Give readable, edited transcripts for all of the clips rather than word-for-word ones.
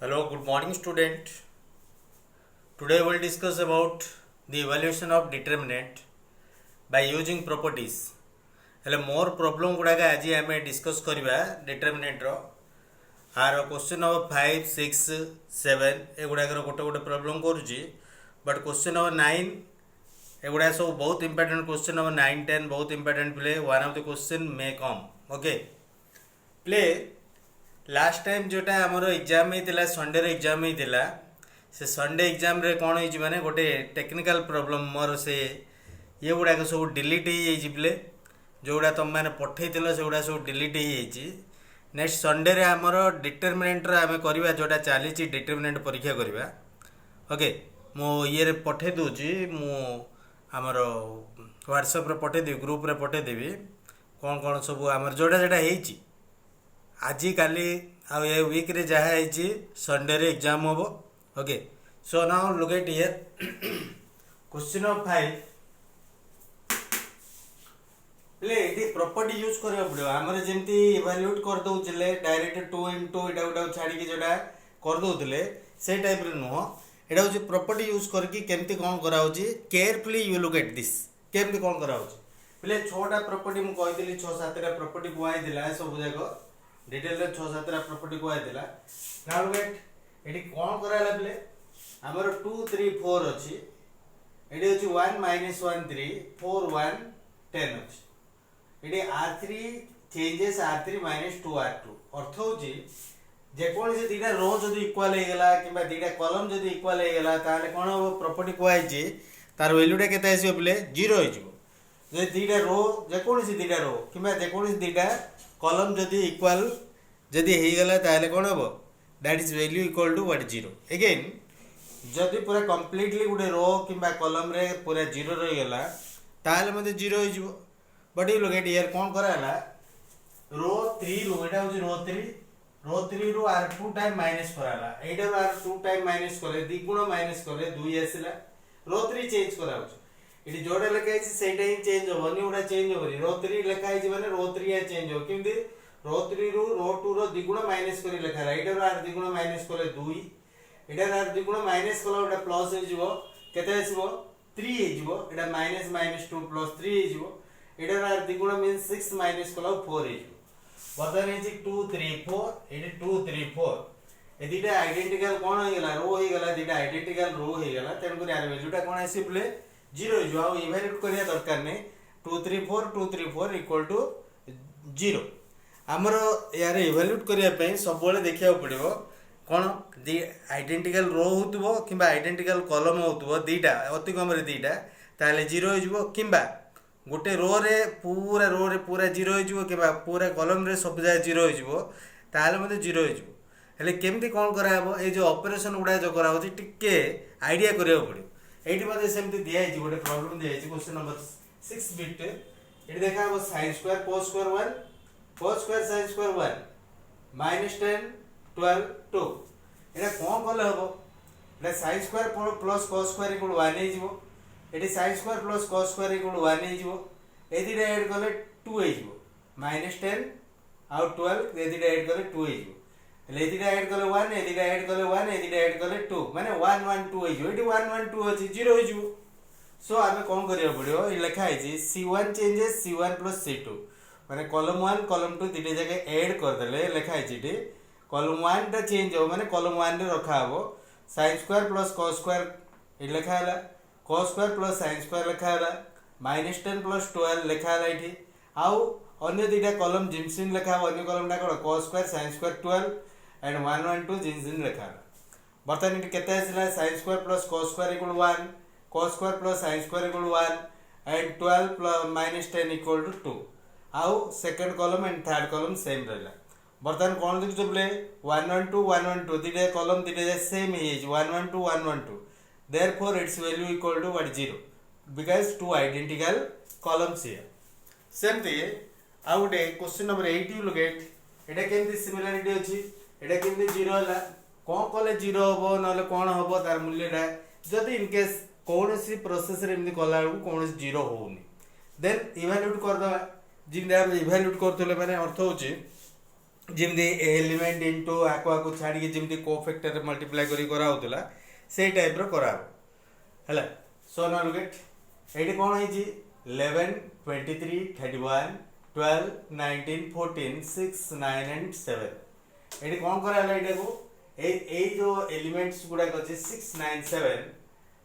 Hello, good morning student. Today we will discuss about the evaluation of determinant by using properties. हेले more problem गुड़ाक आज आम discuss करवा determinant are question number 5, 6, 7 एगुड़ाक गोटे गोटे problem करुच्ची but question number 9 एगुड़ा सब बहुत important question number 9, 10 बहुत important play one of the question may come okay play last time जोटा आमर एग्जाम होता संडे एग्जाम होता से संडे एग्जाम रे कौन हो माने गोटे टेक्निकल प्रॉब्लम मोर से ये गुड़ाक सब डिलीट हो प्ले जोड़ा तुम मैंने पठे से गुड़ा सब डिलीट हो नेक्स्ट संडे रे आमर डिटरमिनेंट आम करवा जोटा चली डिटरमिनेंट परीक्षा करवा ओके मो ये पठे दूची मु आमर व्हाट्सएप रे पठे देवी ग्रुप रे पठे देवी कौन कौन सब आमर जोड़ा जोटा होती आज काली आ ये वीक रे जहाँ है संडे रे एग्जाम हम okay so now look at here question of 5 play ये प्रॉपर्टी यूज करबा पड़ो हमरे जेमती इवैल्यूएट कर दउचले डायरेक्ट 2 into एटा उडा छाडी के जोडा कर दउतले से टाइप रे नो एटा होची प्रॉपर्टी यूज करके केमती कोन करा होची carefully you look at this केमती कोन करा होची प्ले 6टा प्रॉपर्टी मु कहि दिली 6-7टा प्रॉपर्टी बुआई दिला सब जाको डिटेल रे 6-7टा प्रॉपर्टी को आइदिला नाउ लुक एटी कोन कराला प्ले हमर 2 3 4 अछि एटी अछि 1 -1 3 4 1 10 अछि eighty r3 changes r3 -2 r2 अर्थ होछि जे कोन से दीटा रो जदी इक्वल हे गेला किबा दीटा कॉलम जदी इक्वल हे गेला ताले कोन हो प्रॉपर्टी को आइछि तार वैल्यूटा केते आसी प्ले 0 हो जिवो जे दीटा रो जे कोन से दीटा रो किबा जे कोन से दीटा कॉलम जदि इक्वल जदि हो गला ताले कौन हम that is value equal to what 0 again जदि पूरा कंप्लीटली गोटे रो किंबा कॉलम रे पूरा 0 रही गला ताले मते 0 हो जिवो but you look at here कोन कराला रो 3 रो एटा हो रो 3 रो r2 टाइम माइनस कराला एटा रो r2 टाइम माइनस करे द्विगुण माइनस करे 2 आसीला रो 3 चेंज कराउछ इटी जोडा लिखा है सेटा ही चेंज हो बनी उडा चेंज हो रो 3 लिखा है माने रो 3 या चेंज हो किंतु रो 3 रो 2 रो द्विगुण माइनस करी लिखा है एटा रो r द्विगुण माइनस करे 2 एटा r द्विगुण माइनस कला उडा प्लस हो जिवो केते आसीबो 3 हे जिवो एटा माइनस -2 प्लस 3 हे जिवो एटा r द्विगुण मींस 6 माइनस कला 4 हे जिवो बर्तन हे 2 3 4 एटा 2 3 4 ए दिटा आइडेंटिकल कोन हो गेला रो हो गेला दिटा आइडेंटिकल रो हो गेला तेन को यार वैल्यूटा कोन आसी प्ले 0 जो आ इवैल्यूएट करिया दरकार नै 2 3 4 2 3 4 इक्वल टू 0 हमर यार इवैल्यूएट करिया पे सब बेले देखिया पड़िबो कोन दी आइडेंटिकल रो होतबो किबा आइडेंटिकल कॉलम होतबो दीटा अति कम रे दीटा ताले 0 हो जिवो किबा गोटे रो रे पूरा 0 हो जिवो किबा पूरा कॉलम रे सब जाय 0 हो जिवो ताले मते 0 हो जिवो हेले केमती कोन करा हबो ए जो ऑपरेशन उडा जो करा होची टिके आईडिया करियो पड़िबो एठी मध्ये सेमती दिया है गोटे प्रॉब्लम दिया है क्वेश्चन नंबर 6 बिट एठी देखा है sin square cos square 1 cos square sin square 1 -10 12 2 एटा कोन कले हबो एटा sin square plus cos square equal 1 हे जिवो एठी sin square plus cos square equal 1 हे जिवो एदिटा ऐड कले 2 हे जिवो -10 आउ 12 एदिटा ऐड कले 2 हे जिवो एदिटा ऐड कले 1 एदिटा ऐड कले 1 एदिटा ऐड कले 2 माने 1 1 2 हे जो एटी 1 1 2 अछि 0 हे जो सो आमे कोन करिया पड़ियो ए लिखा है जी c1 changes c1 plus c2 माने कॉलम 1 कॉलम 2 तीटे जगह ऐड कर देले लिखा है जी कॉलम 1 टा चेंज हो माने कॉलम 1 रे रखा हबो sin square plus cos square A लिखा हला cos square plus sin square लिखा हला -10 प्लस 12 लिखा हला इठी आउ अन्य दिटा कॉलम जिमसिन लिखा हो अन्य कॉलम टा कोन cos square sin square 12 and 1 1 2 जिमसिन लिखा हला बर्तन इठी केते आसिला sin square plus cos square equal 1 cos square plus sin square equal 1 and 12 plus -10 equal to 2 आउ second column and third column same रहला बर्तन कोन दिख जबले 1 1 2 1 1 2 दिटे कॉलम दिटे सेम हे 1 1 2 1 1 2 therefore its value equal to what 0 because two identical columns here same थे आउ डे question number 8 you look at एटा केमती सिमिलरिटी अछि एटा केमती 0 हला कोन कले 0 होबो नले कोन होबो तार मूल्यटा जदि इन केस कोनोसी प्रोसेस रे एमती कला कोनोसी 0 होउनी देन इवैल्यूएट कर दवा जिंदा इवैल्यूएट करथले माने अर्थ होची जमी एलिमेंट इंटू आको आको छाड़ी जमी को फैक्टर मल्टीप्लाई करी कराउतला से टाइप रो करा हैला। सो नाउ लुक एट एडी कोन है 11 23 31 12 19 14 6 9 एंड 7 एडी कोन करा हैला एटा को ए जो एलिमेंट्स गुडा अछि 6 9 7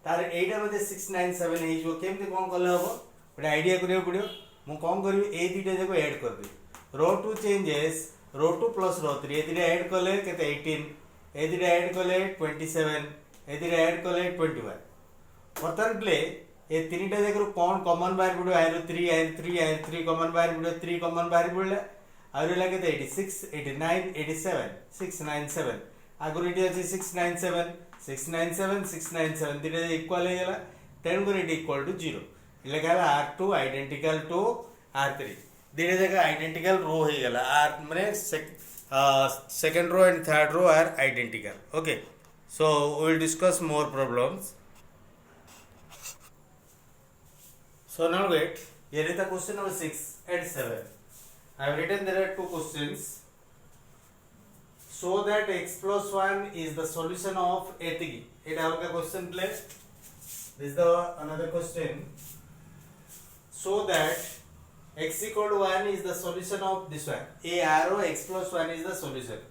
तार एटा मध्ये 6 9 7 हे जो केमते कोन करले हबो बट आईडिया करियो पड़ियो मु कोन करबी ए दुटा जको ऐड कर दे रो 2 चेंजेस रो 2 प्लस रो 3 ए दुटा ऐड करले केते 18 ए दुटा ऐड करले 27 ए दुटा ऐड करले 21 बर्तन प्ले ये तीनटा जगह कौन कॉमन बाहर पड़ो आइरो 3 कॉमन बाहर पड़ो 3 कॉमन बाहर पड़ले आरो लागे 86 89 87 697 आगुरी इटी अछि 697 697 697 दिले इक्वल हे गेला तेन को इटी इक्वल टू 0 लेखा R2 आइडेंटिकल टू R3 दिले जगह आइडेंटिकल रो हे गेला R माने second row and third row are identical. Okay, so we will discuss more problems. So now wait, here is the question number 6 and 7. I have written there are two questions. So that x plus 1 is the solution of A3. It have a question place. This is the another question. So that x equal to 1 is the solution of this one. A arrow x plus 1 is the solution.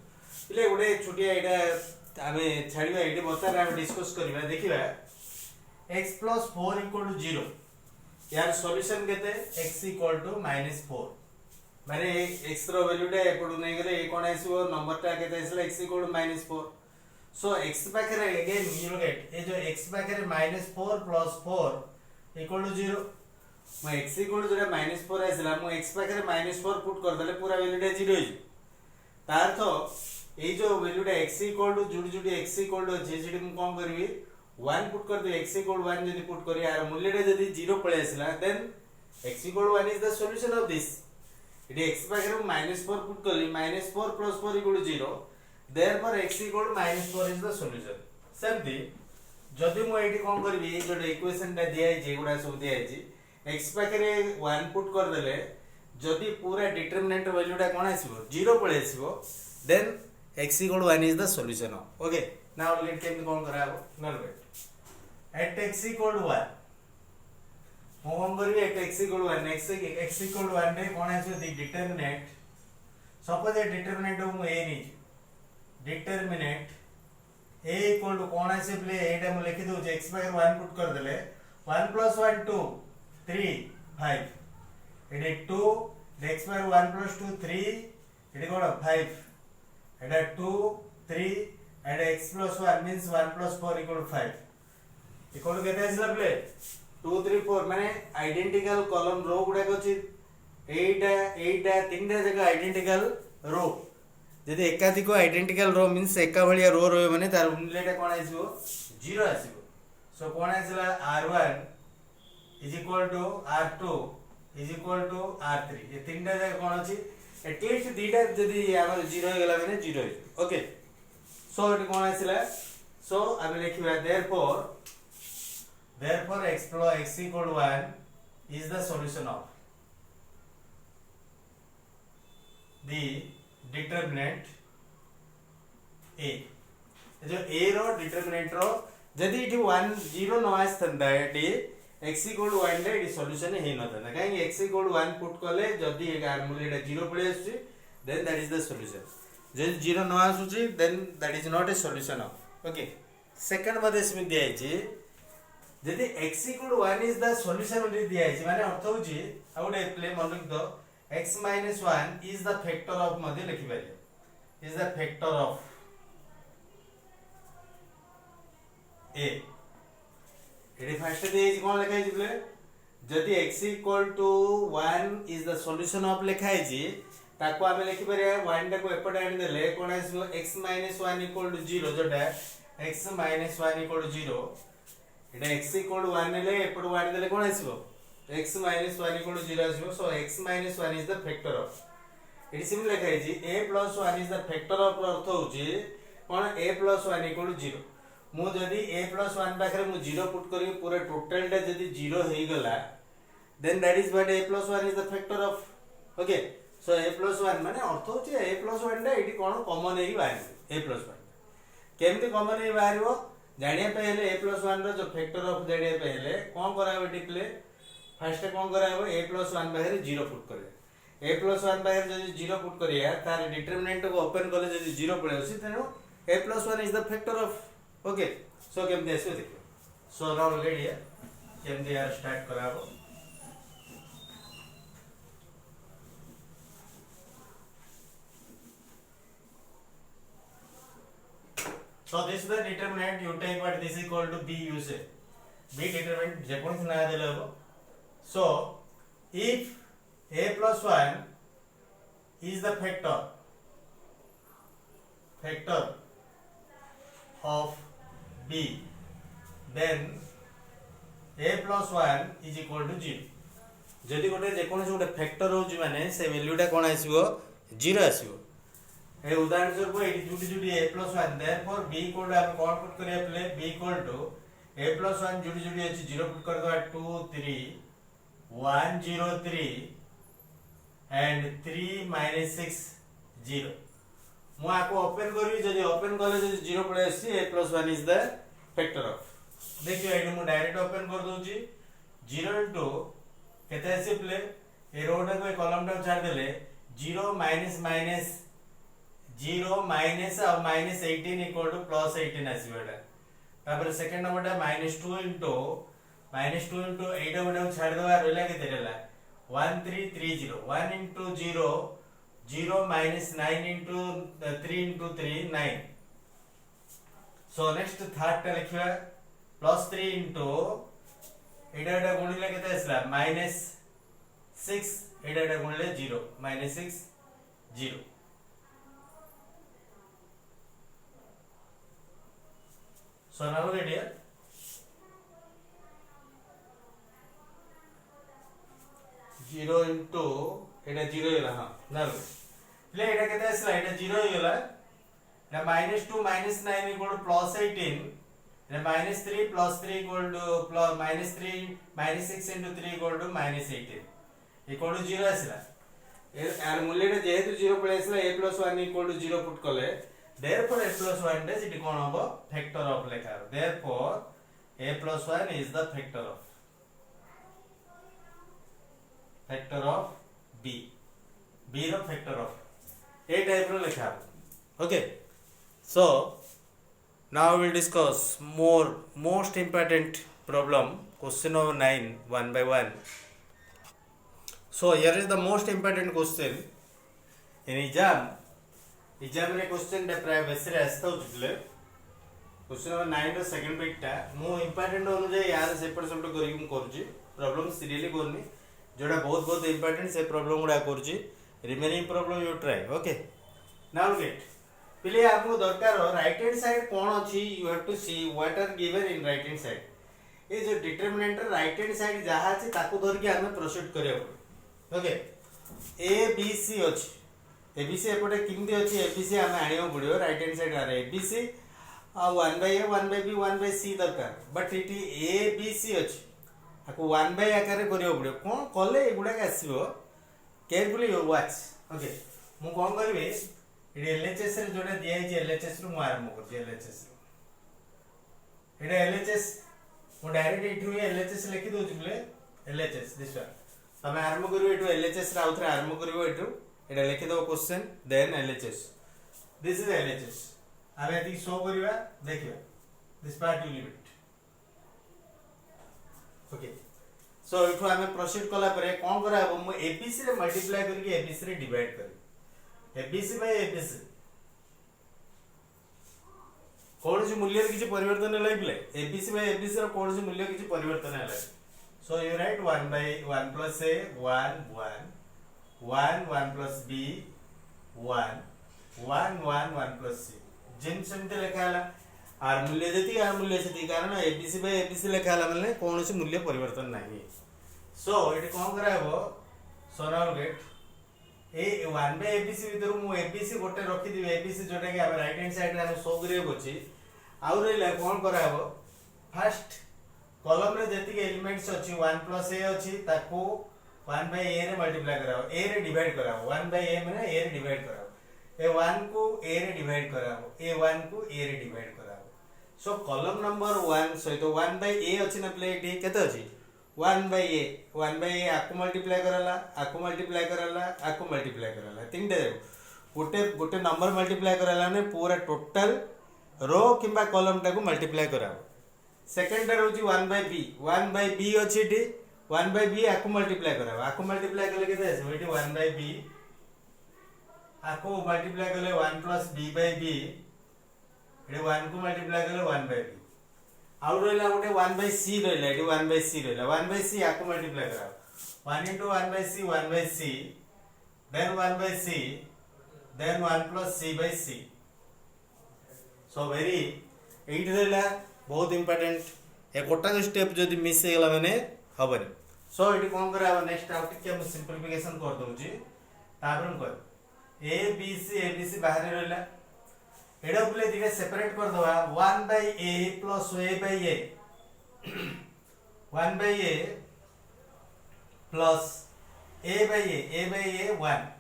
इले गुडे छुटिया एटा आमे छाड़ीबा eighty बता आमे discuss करबा देखिबा x plus 4 equal to 0 यार solution केते x equal to -4 माने x रो वैल्यू टा एपडू नै गले ए कोन आसीबो नंबर टा केते आसला x equal to -4 so x पाखरे अगेन यू गेट ए जो x पाखरे -4 प्लस 4 इक्वल टू 0 म x इक्वल टू जोरा -4 आसला म x पाखरे -4 पुट कर देले पूरा वैल्यू टा 0 हो तार तो ए जो वैल्यू टा x इक्वल टू जुडी जुडी x इक्वल टू जे जेडी म कोन करबी 1 पुट कर दे x इक्वल 1 जदी पुट करी यार मूल्य टा जदी 0 पळे आसला then x equal 1 is the solution of this इडी x पाखरे -4 पुट करली -4 plus 4 equal 0 therefore x equal -4 is the solution. सेमती जदी मु एटी कोन करबी जो इक्वेशन टा दिया जे गुडा सब दिया छि x पाखरे 1 पुट कर देले जदी पूरा डिटरमिनेंट वैल्यू टा कोन आसीबो 0 पळे आसीबो then x equal 1 is the solution. Okay, now let केम कोन कराबो नल वेट at x equal to 1 मो कोन करबी at x equal to 1 x equal to 1 रे कोन आछो दी डिटरमिनेंट सपोज ए डिटरमिनेंट मु ए नी डिटरमिनेंट a equal to कोन आछे प्ले एटा मु लिखि दउ x बाय 1 पुट कर देले 1 plus 1 2 3 5 Ete 2 x bye 1 plus 2 3 Ete cone 5 Etah 2 3 Etah x plus 1 means 1 plus 4 equal to 5 equal to केते आसला play 2 3 4 माने आइडेंटिकल कॉलम रो गुडा अछि एटा तीनटा जगह आइडेंटिकल रो जदी एकाधिक आइडेंटिकल रो मींस एका भलिया रो रो माने तार मूल्यटा कोन आसीबो 0 आसीबो। सो कोन आसला r1 is equal to r2 is equal to r3 ये तीनटा जगह कोन अछि एटलीस्ट दीटा जदी हमर 0 हो गेला माने 0 हो। ओके, सो एटी कोन आसला सो आबे लिखिबा therefore x plus x equal to 1 is the solution of the determinant a जो a रो determinant रो जदी इठी 1 0 न आस्तंदा एटी x equal to 1 रे इटी सॉल्यूशन हे नतंदा काहे x equal to 1 पुट करले जदी एगार मूल्यटा 0 पळे आछी then that is the solution जदी 0 न आछुची then that is not a solution of। Okay, second मध्ये इसमें दिया है जदी x equal to 1 is the solution रे दिया है माने अर्थ होची आउडे प्ले मन लिख दो x minus 1 is the factor of मध्ये लिखि पारे is the factor of a एडी फर्स्ट दिया है कोन लिखा है प्ले जदी x equal to 1 is the solution of लिखा है ताको आमे लिखि पारे 1 टा को एपट आनि देले कोन आसीबो x minus 1 equal to 0 जोटा x minus 1 equal to 0 Etah x equal to 1 ले एपड 1 देले कोन आसीबो x minus 1 equal to 0 आसीबो। So x minus 1 is the factor of it सिम लिखा है a plus 1 is the factor of अर्थ होची कोन a plus 1 equal to 0 मु जदी a plus 1 पाखरे मु 0 पुट करी पूरा टोटल टा जदी 0 हे गला then that is what a plus 1 is the factor of। Okay, so A plus one माने अर्थ होची ए प्लस वन टा एटी कोन कॉमन हे बाहर ए प्लस वन केमती कॉमन हे बाहर जानिया पे हेले ए प्लस वन रो जो फैक्टर ऑफ जानिया पे हेले कोन कराबो डिप्ले फर्स्ट कोन कराबो ए प्लस वन बाहर 0 पुट करे ए प्लस वन बाहर जदि 0 पुट करिया तार डिटरमिनेंट को ओपन करले जदि 0 पड़े अछि तेनो a plus one is the factor of okay so केमती आसे देखो सो नाउ लेट हियर केमती यार स्टार्ट कराबो so this is the determinant you take what this is equal to b you say b determinant जेकोन से ना देले हो so if a plus 1 is the factor of b then a plus 1 is equal to 0 जदि गोटे जेकोन से गोटे factor हो माने से वैल्यूटा कोन आसीबो 0 आसीबो ए उदाहरण स्वरूप एटी जुडी जुडी a plus 1 therefore b equal to हम कौन पुट करिया प्ले b equal to a plus 1 जुडी जुडी अछि 0 पुट कर दो 2 3 1 0 3 and 3 minus 6 0 मु आको ओपन करी जदि ओपन करले जदि 0 पड़े अछि a plus 1 is the factor of देखियो एटी मु डायरेक्ट ओपन कर दोची 0 into केते अछि प्ले ए रोटा को कॉलम टा छाड़ देले 0 minus minus 0 minus और minus 18 equal to plus 18 आसीबो एटा तापर सेकंड नंबर टा -2 into 8 बडा छाड़ दवा रहला केते रहला 1330 1 into 0 0 minus 9 into 3 into 3 9 so next third टा लिखवा plus 3 into एटा गुणिले केते आसला -6 एटा गुणिले 0 -6 0 so now get here 0 into एटा 0 होला हां ना ले एटा केते आसला एटा 0 होला ना -2 -9 इक्वल टू +18 ना -3 +3 equal to -6 into 3 equal to -18 equal to 0 आसला यार मूल्य जेहेतु 0 पळे आसला a + 1 इक्वल टू 0 पुट कले therefore a plus 1 is it कोन होबो फैक्टर ऑफ लेखा therefore a plus 1 is the factor of b रो फैक्टर ऑफ ए टाइप रो लेखा okay so now we will discuss most important problem question number 9 one by one so here is the most important question in exam रे question टा प्राय बेसरे आस्ता होतले question number 9 रो सेकंड बिट टा मो इंपोर्टेंट अनुसार यार सेपट सेपट करी मु करजी प्रॉब्लम सीरियसली करनी जोडा बहुत बहुत इंपोर्टेंट से प्रॉब्लम गुडा करजी remaining problem you try okay now get पहिले आपको दरकार राइट हैंड साइड कोन अछि you have to see what are given in right hand side ए जो डिटरमिनेंट राइट हैंड साइड जहा अछि ताको धर के हमें प्रोसीड करियो ओके ए बी सी अछि एबीसी एपटे किमती अछि एबीसी हमें आनियो पड़ियो राइट हैंड साइड आरे ABC 1 by a 1 by b 1 by c दरकार बट इटी ए बी सी अछि आको 1 by आकार रे करियो पड़ियो कोन कले एगुडा के आसीबो केयरफुली यू वॉच ओके मु कोन करबे इडी एलएचएस रे जोडा दिया छि एलएचएस रो मु आरंभ करछि एलएचएस इडी एलएचएस मु डायरेक्ट इठु एलएचएस लिखि दउ छिले एलएचएस दिस वन तमे आरंभ करियो इठु एलएचएस रा आउथरे आरंभ करियो इठु एटा लिखि दो question then LHS this is LHS आबे एति शो करिवा देखियो this part you leave it okay so इठु हमें प्रोसीड कला परे कोन करा हम एबीसी रे मल्टीप्लाई करके एबीसी रे डिवाइड करी एबीसी बाय एबीसी कोन से मूल्य किछि परिवर्तन हलै बिले एबीसी बाय एबीसी रो कोन से मूल्य किछि परिवर्तन हलै so you right 1 by 1 plus a 1 1 plus b 1 1 plus c जिन सेमते लिखा हला आर मूल्य जति कारण एबीसी बाय एबीसी लिखा हला माने कोन से मूल्य परिवर्तन नाही सो इट कोन कराबो Sonal gate A 1 by ABC भीतर मु एबीसी गोटे रखि दिबे एबीसी जोटा कि हम राइट हैंड साइड रे हम शो करियो बची आउ रेला कोन कराबो फर्स्ट कॉलम रे जति के एलिमेंट्स अछि 1 plus a अछि ताको 1 बाय a रे मल्टीप्लाई कराओ a रे डिवाइड कराओ 1 बाय a माने a रे डिवाइड कराओ ए 1 को a रे डिवाइड कराओ ए 1 को a रे डिवाइड कराओ सो कॉलम नंबर 1 सहित 1 बाय a अछि ना प्ले एटी केते अछि 1 बाय a आकु मल्टीप्लाई कराला आकु मल्टीप्लाई कराला आकु मल्टीप्लाई कराला तीनटे गोटे गोटे नंबर मल्टीप्लाई कराला ने पूरा टोटल रो किंबा कॉलम टाको मल्टीप्लाई कराओ सेकंड रे होची 1 बाय b अछि एटी 1 बाय b आकु मल्टीप्लाई कराओ आकु मल्टीप्लाई करले केते आसे एटी 1 बाय b आकु मल्टीप्लाई करले 1 प्लस b बाय b एटी 1 को मल्टीप्लाई करले 1 बाय b आउ रहला गोटे 1 बाय c रहला एटी 1 बाय c रहला 1 बाय c आकु मल्टीप्लाई कराओ 1 into 1 by c then 1 by c then 1 plus c by c so very एट रहला बहुत इंपोर्टेंट ए गोटा स्टेप जदी मिस हे गला माने हबरे सो एटी कोन करे अब नेक्स्ट आउट के हम सिंपलीफिकेशन कर दोची तापर हम कर a b c बाहर रहला एडा बोले दिने सेपरेट कर दवा 1 by a plus a by a 1 by a plus a by a 1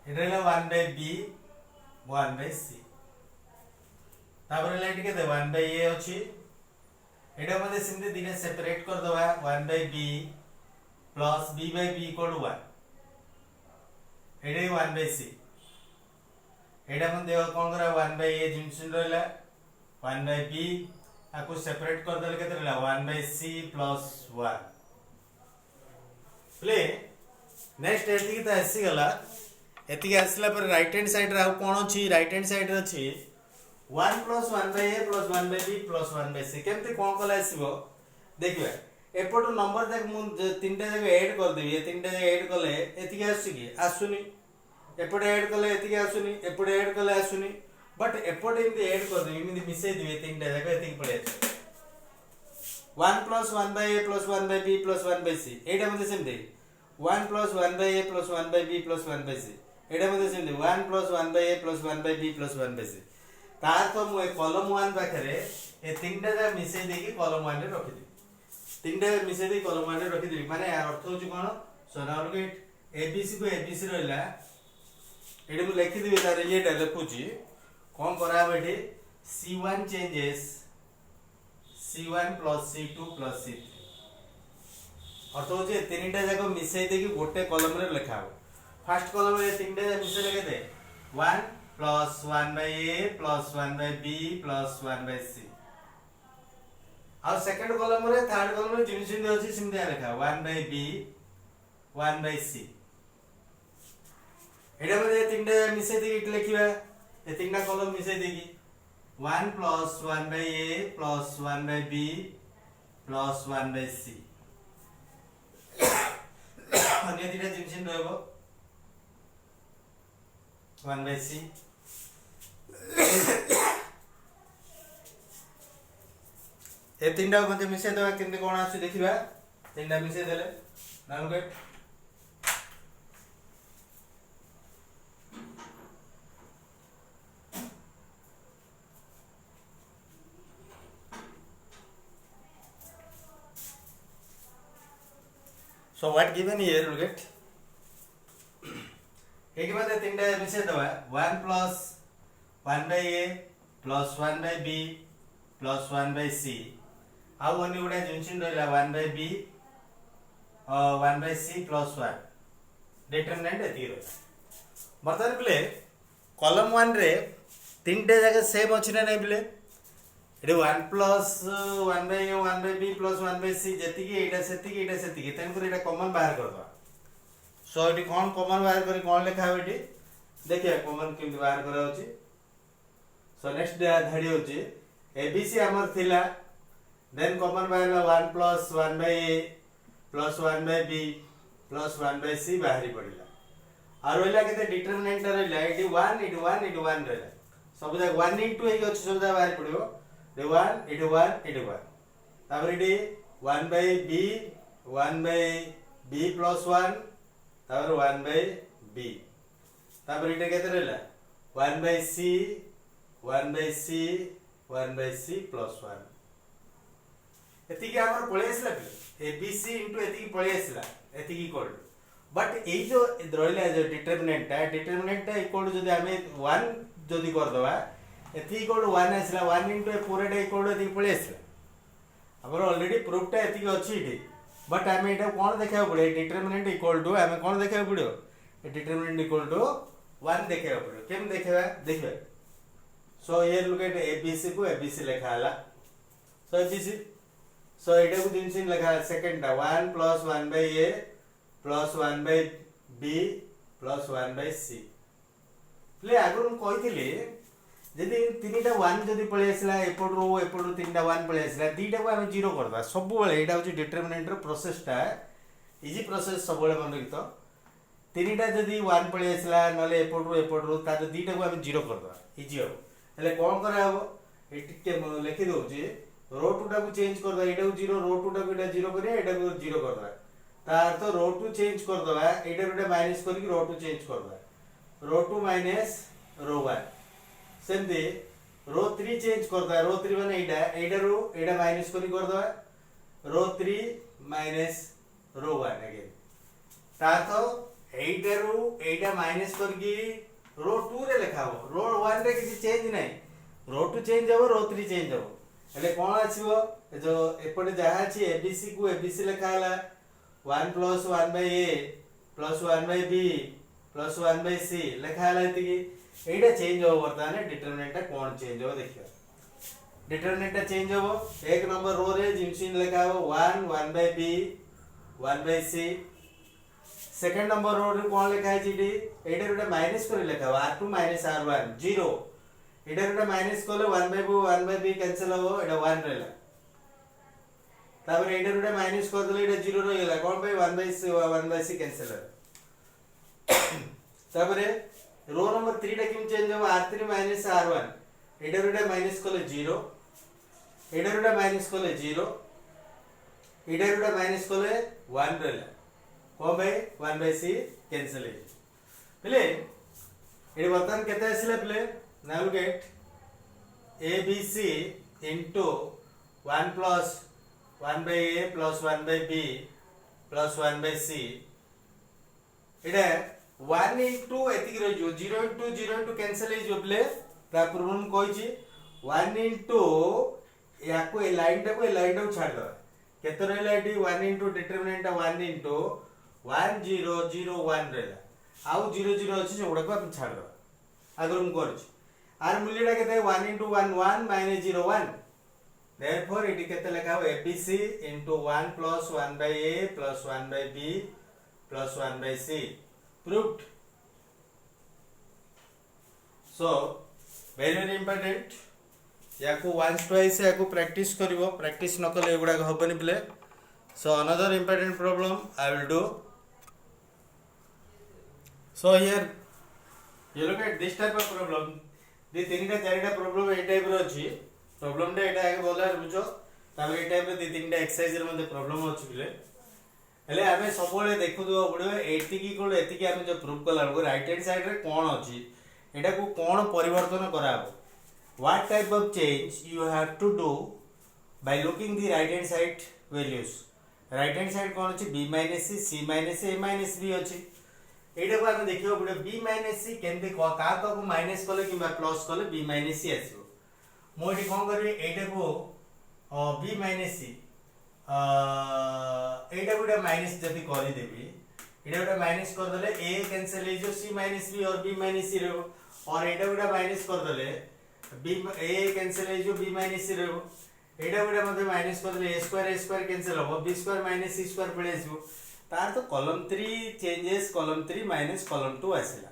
एटा रहला 1 by b 1 by c तापर रहला एटी केते 1 by a अछि एटा मध्ये सिंधे दिने सेपरेट कर दवा 1 by b plus b by b equal to 1 Etah 1 by c एटा मध्ये कोन करा 1 by a जिंसन रहला 1 by b आकु सेपरेट कर देले केते रहला 1 by c plus 1 play next एती त आसी गला एती आसला पर राइट हैंड साइड रा कोन अछि राइट हैंड साइड रे अछि 1 plus 1 by a plus 1 by b plus 1 by c केमते कोन कला आसीबो देखिबा एपटो नंबर देख मु तीनटा जगह ऐड कर देबी ए तीनटा जगह ऐड कले एती आसी कि आसुनी एपटे ऐड कले एती आसुनी एपटे ऐड कले आसुनी बट एपटे इमते ऐड कर देबी इमते मिसै दिबे तीनटा जगह एती पड़े 1 plus 1 by a plus 1 by b plus 1 by c एटा मध्ये सेमते 1 plus 1 by a plus 1 by b plus 1 by c एटा मध्ये सेमते 1 plus 1 by a plus 1 by b plus 1 by c तार तो मु कॉलम 1 पाखरे ए तीनटा जा मिसै देकी कॉलम 1 रे रखि दी तीनटा मिसै देकी कॉलम 1 रे रखि दी माने यार अर्थ होची कोन सोनार गेट एबीसी को एबीसी रहला एडे मु लिखि दिबे तार एटा लिखुची कोन करा बेठी c1 changes c1 plus c2 plus c3 अर्थ होची तीनटा जाको मिसै देकी गोटे कॉलम रे लिखा हो फर्स्ट कॉलम रे तीनटा जा मिसै लगे दे 1 plus 1 by a plus 1 by b plus 1 by c और सेकंड कॉलम रे थर्ड कॉलम रे जिन जिन अछि सिमते लिखा 1 by b 1 by c एडा मध्ये तीनटा मिसै देकी लिखिबा ए तीनटा column मिसै देकी 1 plus 1 by a plus 1 by b plus 1 by c अन्य तीनटा जिन जिन रहबो 1 by c ए तीनटा मते मिसै देबा केमते कोन आसी देखिबा तीनटा मिसै देले now get so what given here look at एक बात तीनटा मिसै देबा 1 plus 1 by a plus 1 by b plus 1 by c आउ अन्य गुडा जिंसिन रहला 1 by b 1 by c plus 1 determinant एती रहला बर्तन प्ले कॉलम 1 रे तीनटा जगह सेम अछि ना नै play Ete 1 plus 1 by a 1 by b plus 1 by c जति कि एटा सेति कि तन कर एटा कॉमन बाहर कर दो सो एटी कोन कॉमन बाहर करी कोन लिखा हो एटी देखिए कॉमन केमति बाहर करा होची सो नेक्स्ट धाडी होची abc हमर थिला then common बाहरला 1 plus 1 by a plus 1 by b plus 1 by c बाहरी पड़िला और रहला केते डिटरमिनेंट रहला एटी 1 रहला सब जगह 1 into हे अछि सब जगह बाहरी पड़िबो दे 1 एटी 1 तापर eighty 1 by b 1 by b plus 1 तापर 1 by b तापर एटा केते रहला 1 by c 1 by c 1 by c plus 1 एति के हमर पळे आसला ए बी सी इनटू एति के पळे आसला एतिक इक्वल टू बट ये जो रहा जो डिटरमिनेंटा इक्वल टू जब आम 1 जदि करदे एति इक्वल टू 1 आसला 1 इंटू ए पूराटा इक्वल टू ये पलि आसला आमर ऑलरेडी प्रूफटा एतिक अच्छी ये बट आम यहाँ कौन देखा पड़े डिटरमिनेंट इक्वल टू आम कौन देखा पड़ो डिटरमिनेंट इक्वल टू 1 देखा पड़ो केम देखा देखिए सो ये लुक एट एबीसी को एबीसी लिखा है सो एबीसी सो एटा को दिन सिन लिखा सेकंड टा 1 plus 1 by a plus 1 by b plus 1 by c प्ले आगु हम कहिथिले जदि तीनटा 1 जदि पळे आसला एपटरू तीनटा 1 पळे आसला दीटा को हम 0 करबा सब बेले एटा होची डिटरमिनेंट रो प्रोसेस टा इजी प्रोसेस सब बेले मन रखितो तीनटा जदि 1 पळे आसला नले एपटरू ता दीटा को हम 0 करबा इजी हो हेले कोन करा हो एटिके लिखि दउची रो 2 टा को चेंज करबा एटा को 0 रो 2 टा को एटा 0 करिया एटा को 0 करबा ता अर्थ रो 2 चेंज कर दबा एटा एटा माइनस करके रो 2 चेंज करबा रो 2 माइनस रो 1 सेमती रो 3 चेंज कर दबा रो 3 माने एटा रो एटा माइनस करके कर दबा रो 3 माइनस रो 1 अगेन ता तो एटा रो एटा माइनस करके रो 2 रे लिखा हो रो 1 रे किसी चेंज नहीं रो 2 चेंज हो रो 3 चेंज हो એટલે કોણ આછિવો જો એપଟେ ଯାହା ଅଛି एबीसी को एबीसी लिखा हला 1 + 1 / a + 1 / b + 1 / c लिखा हला एतिकी एटा चेंज हो वर्तमान डिटरमिनेंट कोन चेंज हो देखियो डिटरमिनेंट चेंज हो एक नंबर रो रे जिमसिन लिखा हो 1 1 / b 1 / c सेकंड नंबर रो रे कोन लिखा है जीडी एटा एटा माइनस कर लिखा हो r2 - r1 0 एटा एटा माइनस कोले 1 / b 1 / b कैंसिल हो एटा 1 रहला तापर एटा एटा माइनस कर देले एटा 0 रह गेला कोन भाई 1 / c कैंसिल हो तापर रो नंबर 3 टा किम चेंज हो r3 - r1 एटा एटा माइनस कोले 0 एटा एटा माइनस कोले 0 एटा एटा माइनस कोले 1 रहला कोन भाई 1 / c कैंसिल हो पले एटा वर्तमान केते आसिला पले now look at ABC into 1 plus 1 by A plus 1 by B plus 1 by C IDE 1 into एतिक रह जो 0 into कैंसिल हो जो प्ले ता पूर्व हम कोइ छी 1 into याको ए लाइन टा को छाड़ दो केते रहला एटी 1 into डिटरमिनेंट 1 into 1 0 0 1 रहला आउ 0 0 अछि जोडा को हम छाड़ दो आगर हम करछ आर मूल्यटा केते 1 into 1 1 minus 0 1 therefore it केते लिखा हो abc into 1 plus 1 by a plus 1 by b plus 1 by c proved so very important याको once twice याको प्रैक्टिस करिवो प्रैक्टिस न कले एगुडा हबनी play so another important problem I will do so here you look at this type of problem दे तीनटा चारटा problem ए type रो अछि problem day एटा आगे बोला बुझो ताबे ए टाइप रे दे तीनटा एक्सरसाइज रे मध्ये प्रॉब्लम अछि बिले हेले आमे सबले देखु दो पड़ो एति की कोन एति की आमे जो प्रूफ कला को राइट हैंड साइड रे कोन अछि एटा को कोन परिवर्तन कराबो what type of change you have to do by looking the right hand side values right hand side कोन अछि b - c c - a - b अछि एटा को हम देखियो पड़े b - c केनते का को माइनस कले किबा प्लस कले b - c आसीबो मो एटी कोन करबे एटा को b - c एटा को माइनस जदी करि देबी एटा माइनस कर देले a कैंसिल हो जो c - b और b - c रहबो और एटा को माइनस कर देले b a कैंसिल हो जो b - c रहबो एटा को मध्ये माइनस कर देले a² कैंसिल हो b² - c² पळे आसीबो तार तो column 3 changes column 3 minus column 2 आसिला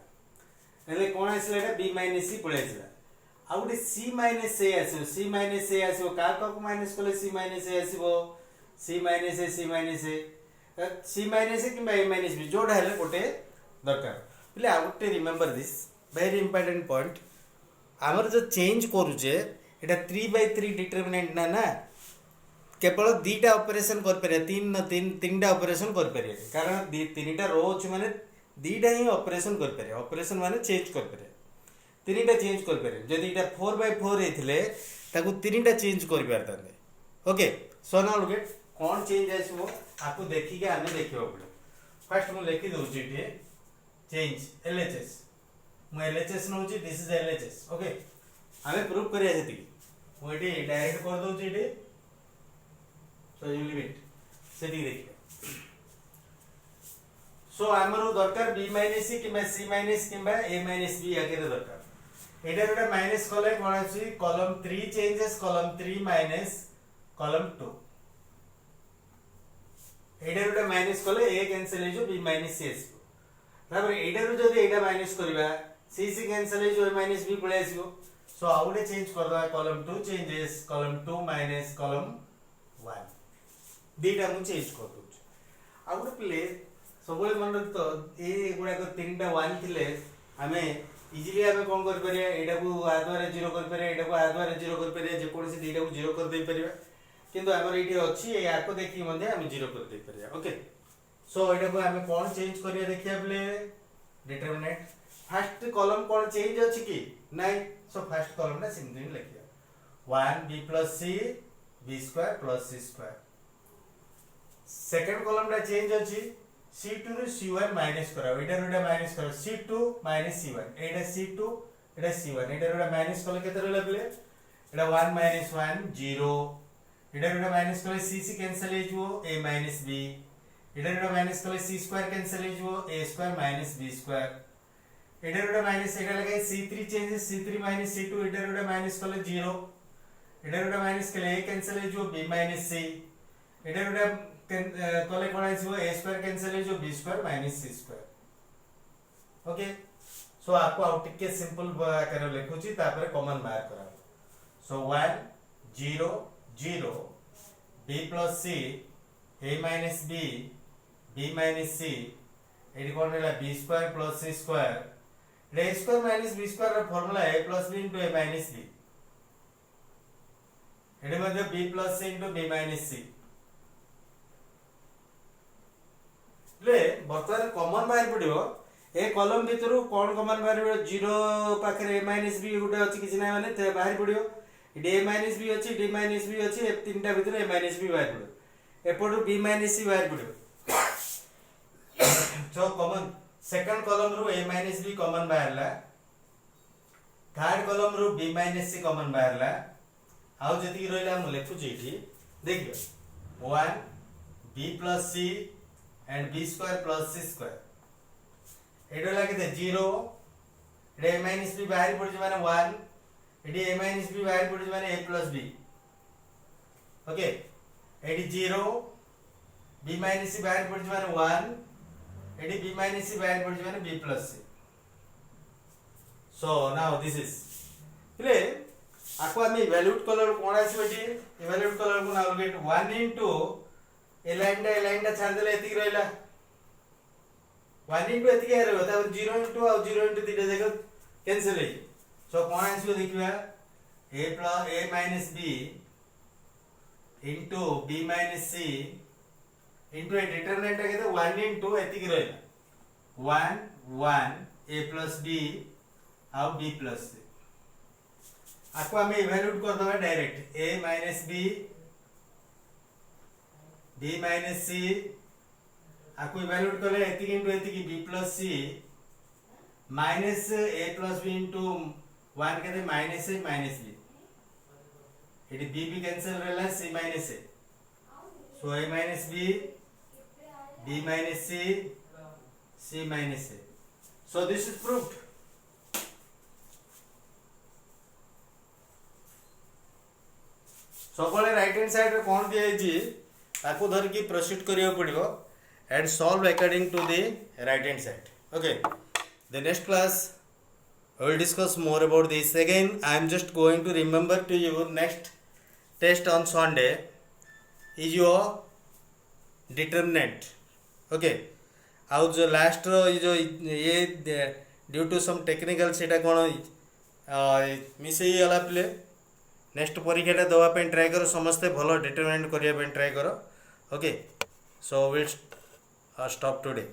हेले कोन आसिला एटा b - c पळे आसिला आ गुटे c - a आसिबो c - a आसिबो का को माइनस कले c - a आसिबो c - a c - a c - a किबा a - b जोडा हेले गोटे दरकार बले आ गुटे remember this very important point हमर जो चेंज करू जे एटा 3/3 डिटरमिनेंट ना केवल दीटा ऑपरेशन कर पारे तीनटा ऑपरेशन कर पारे कारण तीनटा रो अछि माने दीटा ही ऑपरेशन कर पारे ऑपरेशन माने चेंज कर पारे तीनटा चेंज कर पारे जदि एटा 4/4 हेथिले ताकू तीनटा चेंज कर पारताने okay so now look at कोन चेंज आसीबो आपको देखि के हमें देखियो पड़े फर्स्ट मु लिखि दउची इटे चेंज LHS मु LHS नउची दिस इज LHS ओके आमे प्रूफ करिया जति मु इटे डायरेक्ट कर दउची इटे सो यू लिमिट सेति देखिए सो हमरो दरकार b - c किबा c - किबा a - b आके दरकार एटा गोटा माइनस कले कोन अछि column 3 changes column 3 minus column 2 एटा गोटा माइनस कले a कैंसिल हो b - c आसी तापर एटा रो जदी एटा माइनस करबा c c कैंसिल हो a - b पळे आसीबो सो आउटे चेंज कर दवा column 2 changes column 2 minus column 1 दीटा मु चेंज कर दउ आउटे प्ले सबले मन तो ए गुडा को तीनटा 1 थिले हमें इजीली हमें कोन कर परिया एटा को आ द्वारा 0 कर परिया एटा को आ द्वारा 0 कर परिया जे कोनसी दीटा को 0 कर दे परिया किंतु हमर एठी अछि ए आको देखि मध्ये हम 0 कर दे परिया ओके सो एटा को हमें कोन चेंज करिया देखिया प्ले डिटरमिनेंट फर्स्ट कॉलम कोन चेंज अछि की नाही सो फर्स्ट कॉलम ना सिंपली लिखिया 1 b + c b² + c² second column टा चेंज अछि c2 ରୁ c1 माइनस करा एटा रोटा माइनस करा c2 - c1 एटा c2 एटा c1 एटा रोटा माइनस कले केते रहला प्ले एटा 1 - 1 0 एटा रोटा माइनस कले c कैंसिल हे जो a - b एटा रोटा माइनस कले c² कैंसिल हे जो a² - b² एटा रोटा माइनस एटा लगे c3 चेंजेस c3 - c2 एटा रोटा माइनस कले 0 एटा रोटा माइनस कले a कैंसिल हे जो b - c एटा रोटा कले कोन आइसबो a² कैंसिल हे जो b² - c² ओके सो आपको आउट टिके सिंपल आकार लिखुची तापर कॉमन मार्क करा सो 1 0 0 b + c a - b b - c एडी कोन रहला b² + c² a² - b² ର formula a + b * a - b एडी मध्ये b + c * b - c ले बर्तमान कॉमन बाहर पड़िबो ए कॉलम भितरु कोन कॉमन बाहर 0 पाखरे a - b गुटे अछि किछि नै माने ते बाहर पड़िबो इडे a - b अछि d - b अछि ए तीनटा भितर a - b बाहर पड़िबो एपटु b - c बाहर पड़िबो सो कॉमन सेकंड कॉलम रु a - b कॉमन बाहरला थर्ड कॉलम रु b - c कॉमन बाहरला आउ जति रहला हम लेखु छी इठी देखियो 1 b + c and b² + c² एडो लागे दे 0 एडे a - b बाहर पड़ जे माने 1 एडी a - b बाहर पड़ जे माने a + b ओके एडी 0 b - c बाहर पड़ जे माने 1 एडी b - c बाहर पड़ जे माने b + c so now this is play आको हम इवैल्यूएट कलर कोन आसी बेटी इवैल्यूएट कलर को नाउ गेट 1 ए लाइन टा छाड़ देले एतिक रहला 1 एतिक रहबो तापर 0 और 0 दीटा जगह कैंसिल हे सो कोन आसीबो देखिबा a - b into b - c into a determinant टा केते 1 एतिक रहला 1 1 a + b और b + c आको हम इवैल्यूएट कर दबा direct a - b b - c आको इवैल्यूएट करले एतिक इनटू एतिक b + c minus a + b into 1 केते माइनस a माइनस b एटी b कैंसिल रहला c - a so a - b b - c c - a so this is proved सबले right hand side रे कोन दिया जी ताको धर की प्रोसीड करियो पड़िबो and solve according to the right hand side okay the next class I will discuss more about this again I am just going to remember to you next test on Sunday is your determinant okay आउ जो last row जो ये due to some technical सेटा कोन मिसई गला play next परीक्षा दवा पे ट्राई करो समस्ते भलो डिटरमिनेंट करिया पे ट्राई करो okay so will stop today